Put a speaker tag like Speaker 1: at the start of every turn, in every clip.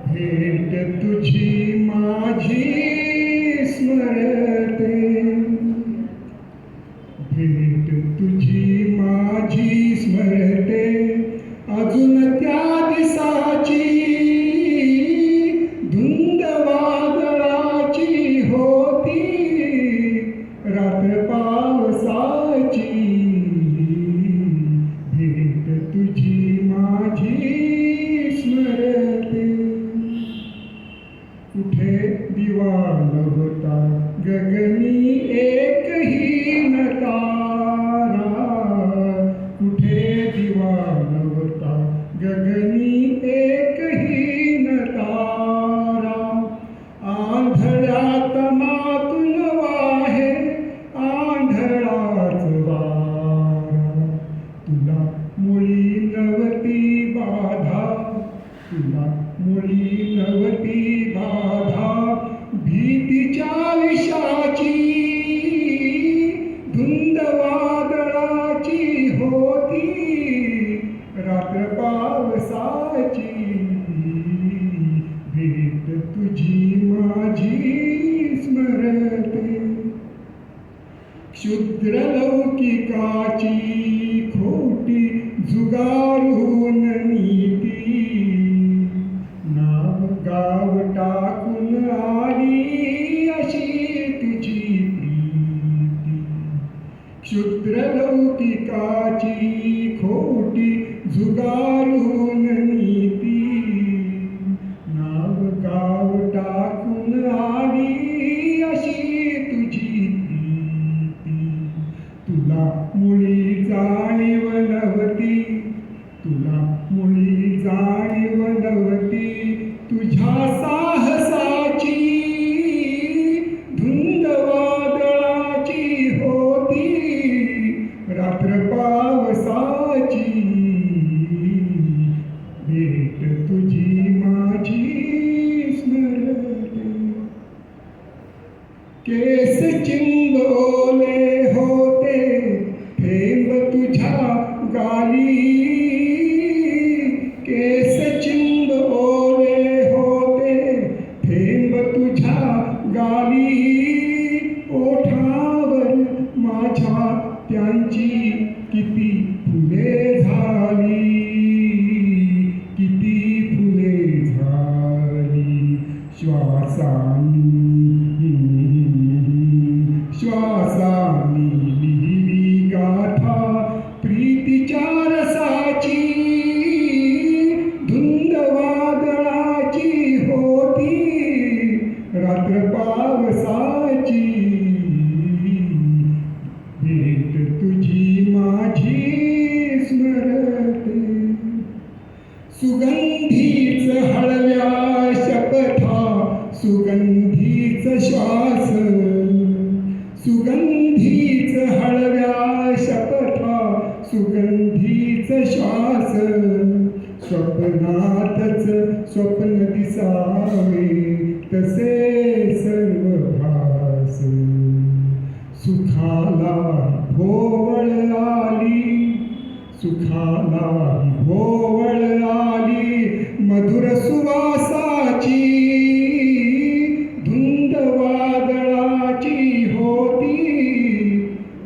Speaker 1: भेट तुझी माझी स्मरते, भेट तुझी माझी स्मरते, अजून त्या दिसाची धुंद वादळाची होती, रात्र पावसाची. भेट तुझी माझी स्मरते. कुठे दिवा नव्हता गगनी एकही न तारा, कुठे दिवा नव्हता गगनी एकही न तारा. आंधळ्यात मातून वाहे आंधळाच वारा, तुला मुळी नव्हती बाधा, तुला मुळी नव्हती बाधा. भीतीच्या विषाची धुंद वादळाची होती, रात्र पावसाची. भेट तुझी माझी स्मरते. क्षुद्र लौकिकाची खोटी जुगारून नीती, नाव गाव टाकून आली अशी तुझी प्रीती. क्षुद्र लौकिकाची खोटी जुगारून नीती, नाव गाव टाकून आली अशी तुझी प्रीती. तुला मुळी जाणीव नव्हती, तुला मुळी जाणीव नव्हती, तुझ्या साहसाची धुंद वादळाची होती, रात्र पावसाची. भेट तुझी माझी स्मरते. केस चिंबोले होते थेंब तुझ्या गाली, केस चिंबोले होते थेंब तुझ्या गाली. ओठावर माझ्या त्यांची किती फुले झाली, किती फुले झाली. श्वासानी श्वासानी लिहिली गाथा प्रीतीच्या रसाची, धुंद वादळाची होती, रात्र पावसाची. भेट तुझी माझी स्मरते. सुगंधीच हळव्या शपथा, सुगंधीच श्वास, सुगंधीच हळव्या शपथा, सुगंधीच श्वास. स्वप्नातच स्वप्न दिसावे तसे सर्व भास. सुखाला भोवळ आली, सुखाला भोवळ आली, मधुर सुवासाची धुंद वादळाची होती,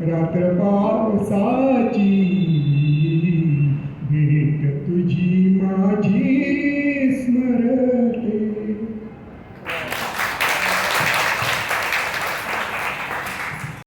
Speaker 1: रात्र पावसाची.